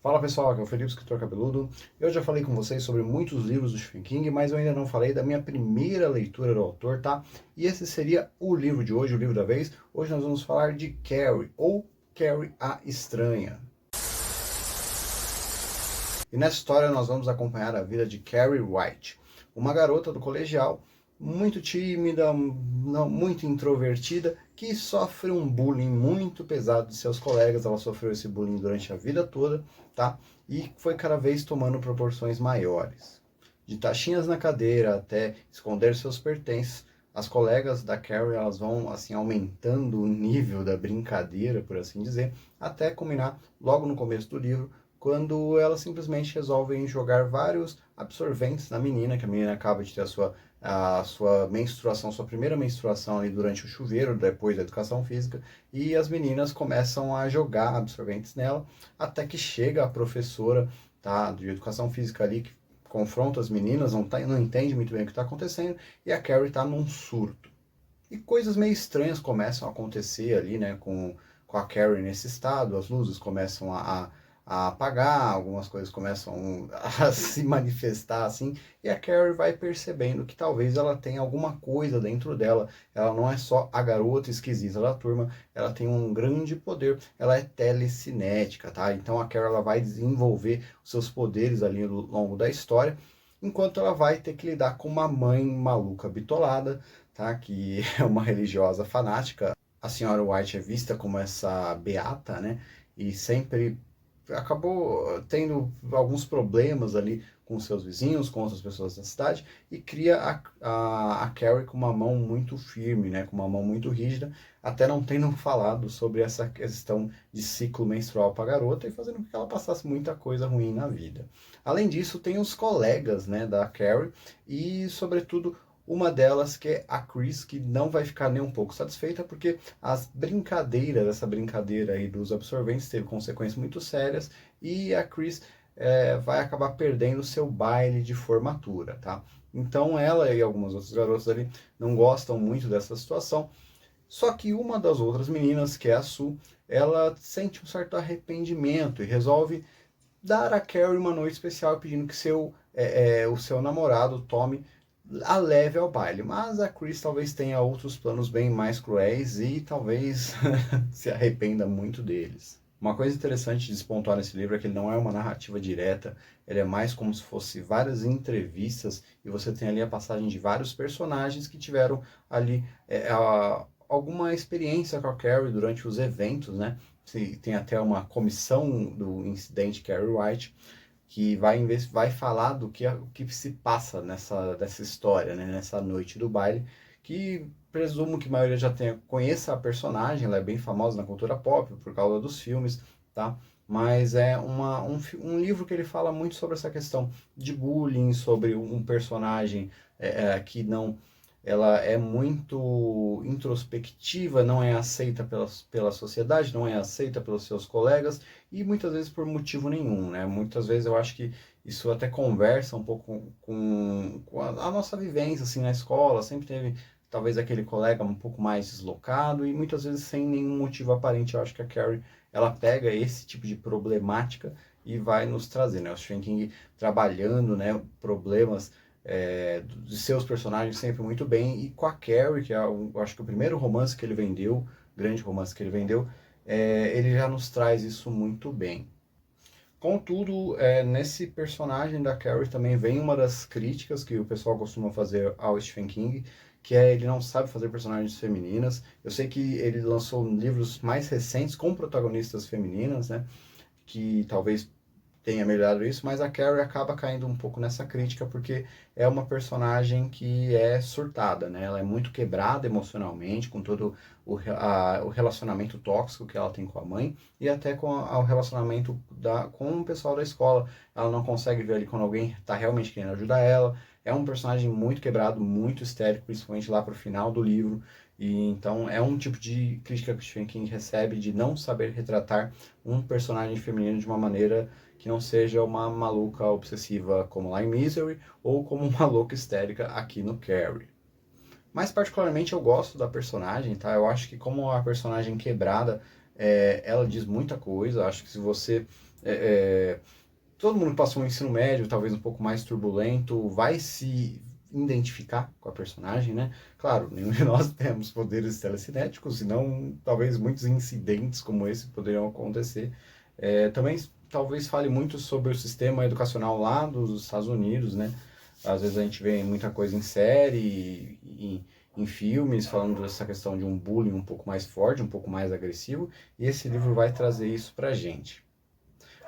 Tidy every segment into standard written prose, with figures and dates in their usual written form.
Fala pessoal, aqui é o Felipe, escritor cabeludo. Eu já falei com vocês sobre muitos livros do Stephen King, mas eu ainda não falei da minha primeira leitura do autor, tá? E esse seria o livro de hoje, o livro da vez. Hoje nós vamos falar de Carrie, ou Carrie a Estranha. E nessa história nós vamos acompanhar a vida de Carrie White, uma garota do colegial, muito tímida, muito introvertida, que sofre um bullying muito pesado de seus colegas. Ela sofreu esse bullying durante a vida toda, tá? E foi cada vez tomando proporções maiores. De taxinhas na cadeira até esconder seus pertences, as colegas da Carrie, elas vão assim aumentando o nível da brincadeira, por assim dizer, até culminar logo no começo do livro, quando elas simplesmente resolvem jogar vários absorventes na menina, que a menina acaba de ter a sua menstruação, sua primeira menstruação ali durante o chuveiro, depois da educação física, e as meninas começam a jogar absorventes nela, até que chega a professora, tá, de educação física ali, que confronta as meninas, não entende muito bem o que está acontecendo, e a Carrie está num surto. E coisas meio estranhas começam a acontecer ali, né, com a Carrie nesse estado, as luzes começam a apagar, algumas coisas começam a se manifestar assim, e a Carrie vai percebendo que talvez ela tenha alguma coisa dentro dela. Ela não é só a garota esquisita da turma, ela tem um grande poder, ela é telecinética, tá? Então a Carrie ela vai desenvolver os seus poderes ali ao longo da história, enquanto ela vai ter que lidar com uma mãe maluca bitolada, tá? Que é uma religiosa fanática. A senhora White é vista como essa beata, né? E sempre acabou tendo alguns problemas ali com seus vizinhos, com outras pessoas da cidade, e cria a Carrie com uma mão muito firme, né, com uma mão muito rígida, até não tendo falado sobre essa questão de ciclo menstrual para a garota e fazendo com que ela passasse muita coisa ruim na vida. Além disso, tem os colegas, né, da Carrie e, sobretudo, uma delas que é a Chris, que não vai ficar nem um pouco satisfeita, porque essa brincadeira aí dos absorventes teve consequências muito sérias, e a Chris vai acabar perdendo seu baile de formatura, tá? Então ela e algumas outras garotas ali não gostam muito dessa situação, só que uma das outras meninas, que é a Sue, ela sente um certo arrependimento e resolve dar a Carrie uma noite especial pedindo que o seu namorado tome a leve ao baile. Mas a Chris talvez tenha outros planos bem mais cruéis e talvez se arrependa muito deles. Uma coisa interessante de despontar nesse livro é que ele não é uma narrativa direta, ele é mais como se fosse várias entrevistas, e você tem ali a passagem de vários personagens que tiveram ali alguma experiência com a Carrie durante os eventos, né? Tem até uma comissão do incidente Carrie White, que vai falar do que se passa dessa história, né, nessa noite do baile, que presumo que a maioria já conheça a personagem. Ela é bem famosa na cultura pop por causa dos filmes, tá? Mas é um livro que ele fala muito sobre essa questão de bullying, sobre um personagem que não... Ela é muito introspectiva, não é aceita pela sociedade, não é aceita pelos seus colegas, e muitas vezes por motivo nenhum, né? Muitas vezes eu acho que isso até conversa um pouco com a nossa vivência, assim, na escola. Sempre teve, talvez, aquele colega um pouco mais deslocado, e muitas vezes sem nenhum motivo aparente. Eu acho que a Carrie, ela pega esse tipo de problemática e vai nos trazer, né? O Stephen King trabalhando, né, problemas de seus personagens sempre muito bem, e com a Carrie, que eu acho que o primeiro romance que ele vendeu, grande romance que ele vendeu, ele já nos traz isso muito bem. Contudo, nesse personagem da Carrie também vem uma das críticas que o pessoal costuma fazer ao Stephen King, que é ele não sabe fazer personagens femininas. Eu sei que ele lançou livros mais recentes com protagonistas femininas, né, que talvez tenha melhorado isso, mas a Carrie acaba caindo um pouco nessa crítica, porque é uma personagem que é surtada, né? Ela é muito quebrada emocionalmente, com todo o relacionamento tóxico que ela tem com a mãe, e até com o relacionamento com o pessoal da escola. Ela não consegue ver ali quando alguém está realmente querendo ajudar ela. É um personagem muito quebrado, muito histérico, principalmente lá pro final do livro. E então é um tipo de crítica que o Stephen King recebe, de não saber retratar um personagem feminino de uma maneira que não seja uma maluca obsessiva como lá em Misery, ou como uma louca histérica aqui no Carrie. Mas particularmente eu gosto da personagem, tá? Eu acho que como a personagem quebrada, ela diz muita coisa. Eu acho que se você Todo mundo que passou um ensino médio, talvez um pouco mais turbulento, vai se identificar com a personagem, né? Claro, nenhum de nós temos poderes telecinéticos, senão talvez muitos incidentes como esse poderiam acontecer. Também talvez fale muito sobre o sistema educacional lá dos Estados Unidos, né? Às vezes a gente vê muita coisa em série, em filmes, falando dessa questão de um bullying um pouco mais forte, um pouco mais agressivo, e esse livro vai trazer isso pra gente.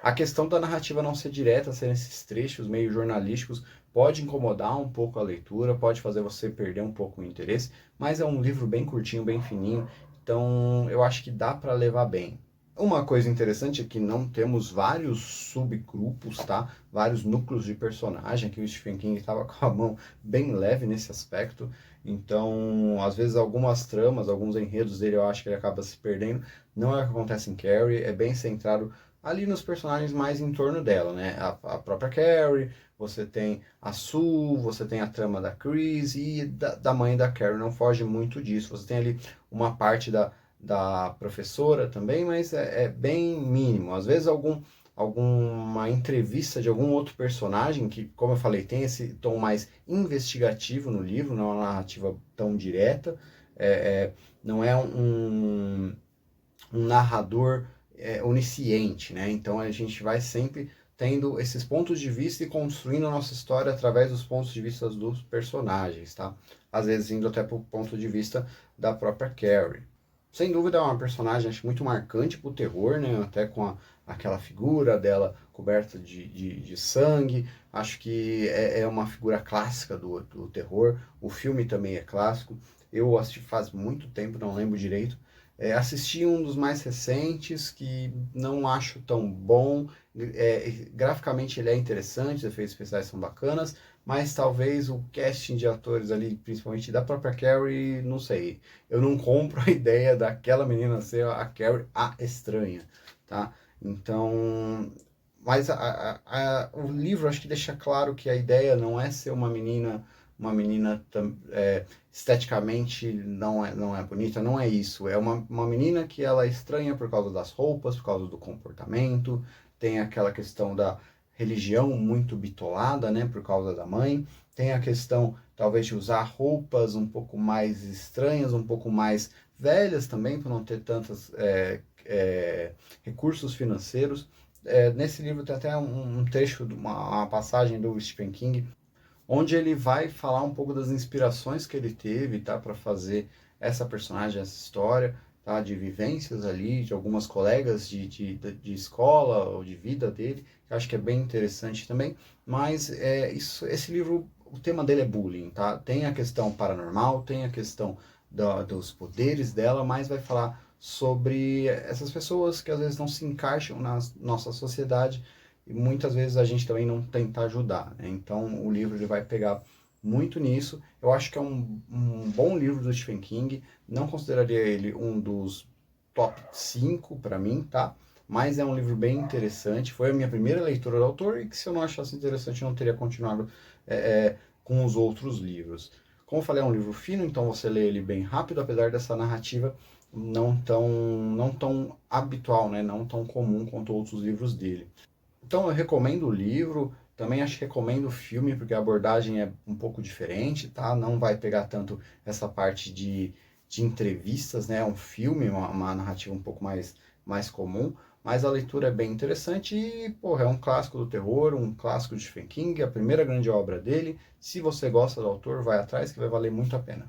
A questão da narrativa não ser direta, ser esses trechos meio jornalísticos, pode incomodar um pouco a leitura, pode fazer você perder um pouco o interesse, mas é um livro bem curtinho, bem fininho, então eu acho que dá para levar bem. Uma coisa interessante é que não temos vários subgrupos, tá? Vários núcleos de personagem, que o Stephen King estava com a mão bem leve nesse aspecto. Então, às vezes, algumas tramas, alguns enredos dele, eu acho que ele acaba se perdendo. Não é o que acontece em Carrie, é bem centrado ali nos personagens mais em torno dela, né? A própria Carrie, você tem a Sue, você tem a trama da Chris e da mãe da Carrie, não foge muito disso. Você tem ali uma parte da professora também, mas é bem mínimo. Às vezes alguma entrevista de algum outro personagem, que, como eu falei, tem esse tom mais investigativo no livro, não é uma narrativa tão direta, não é um narrador onisciente, né? Então a gente vai sempre tendo esses pontos de vista e construindo a nossa história através dos pontos de vista dos personagens, tá? Às vezes indo até para o ponto de vista da própria Carrie. Sem dúvida é uma personagem acho, muito marcante para o terror, né? Até com aquela figura dela coberta de sangue. Acho que é uma figura clássica do terror. O filme também é clássico. Eu assisti faz muito tempo, não lembro direito. Assisti um dos mais recentes, que não acho tão bom. Graficamente ele é interessante, os efeitos especiais são bacanas, mas talvez o casting de atores ali, principalmente da própria Carrie, não sei. Eu não compro a ideia daquela menina ser a Carrie a estranha, tá? Então, mas o livro acho que deixa claro que a ideia não é ser uma menina esteticamente não é bonita, não é isso. É uma menina que ela é estranha por causa das roupas, por causa do comportamento, tem aquela questão da religião muito bitolada, né, por causa da mãe, tem a questão talvez de usar roupas um pouco mais estranhas, um pouco mais velhas também, para não ter tantos recursos financeiros. Nesse livro tem até um trecho, uma passagem do Stephen King, onde ele vai falar um pouco das inspirações que ele teve, tá, para fazer essa personagem, essa história, tá, de vivências ali, de algumas colegas de escola ou de vida dele, que eu acho que é bem interessante também, mas esse livro, o tema dele é bullying, tá, tem a questão paranormal, tem a questão dos poderes dela, mas vai falar sobre essas pessoas que às vezes não se encaixam na nossa sociedade, e muitas vezes a gente também não tenta ajudar, né? Então o livro ele vai pegar muito nisso. Eu acho que é um bom livro do Stephen King. Não consideraria ele um dos top 5 para mim, tá? Mas é um livro bem interessante. Foi a minha primeira leitura do autor e que se eu não achasse interessante eu não teria continuado com os outros livros. Como eu falei, é um livro fino, então você lê ele bem rápido, apesar dessa narrativa não tão habitual, né? Não tão comum quanto outros livros dele. Então eu recomendo o livro, também acho que recomendo o filme, porque a abordagem é um pouco diferente, tá? Não vai pegar tanto essa parte de entrevistas, né? É um filme, uma narrativa um pouco mais comum, mas a leitura é bem interessante e, porra, é um clássico do terror, um clássico de Stephen King, a primeira grande obra dele. Se você gosta do autor, vai atrás que vai valer muito a pena.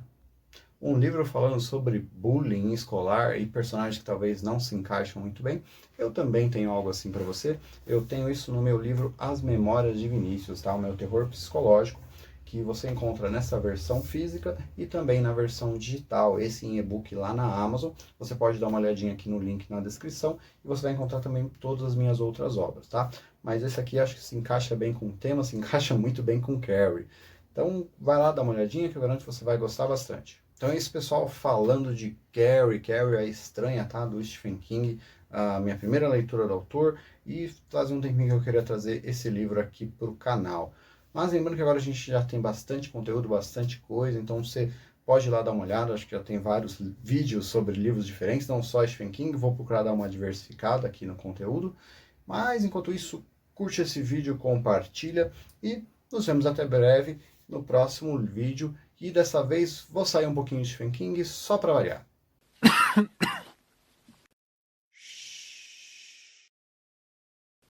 Um livro falando sobre bullying escolar e personagens que talvez não se encaixam muito bem. Eu também tenho algo assim para você. Eu tenho isso no meu livro As Memórias de Vinícius, tá? O meu terror psicológico, que você encontra nessa versão física e também na versão digital, esse em e-book lá na Amazon. Você pode dar uma olhadinha aqui no link na descrição e você vai encontrar também todas as minhas outras obras, tá? Mas esse aqui acho que se encaixa bem com o tema, se encaixa muito bem com Carrie. Então vai lá dar uma olhadinha que eu garanto que você vai gostar bastante. Então é isso, pessoal, falando de Carrie, Carrie a Estranha, tá? Do Stephen King, a minha primeira leitura do autor, e fazia um tempinho que eu queria trazer esse livro aqui para o canal. Mas lembrando que agora a gente já tem bastante conteúdo, bastante coisa, então você pode ir lá dar uma olhada, acho que já tem vários vídeos sobre livros diferentes, não só Stephen King, vou procurar dar uma diversificada aqui no conteúdo. Mas enquanto isso, curte esse vídeo, compartilha e nos vemos até breve no próximo vídeo. E dessa vez vou sair um pouquinho de Stephen King só para variar.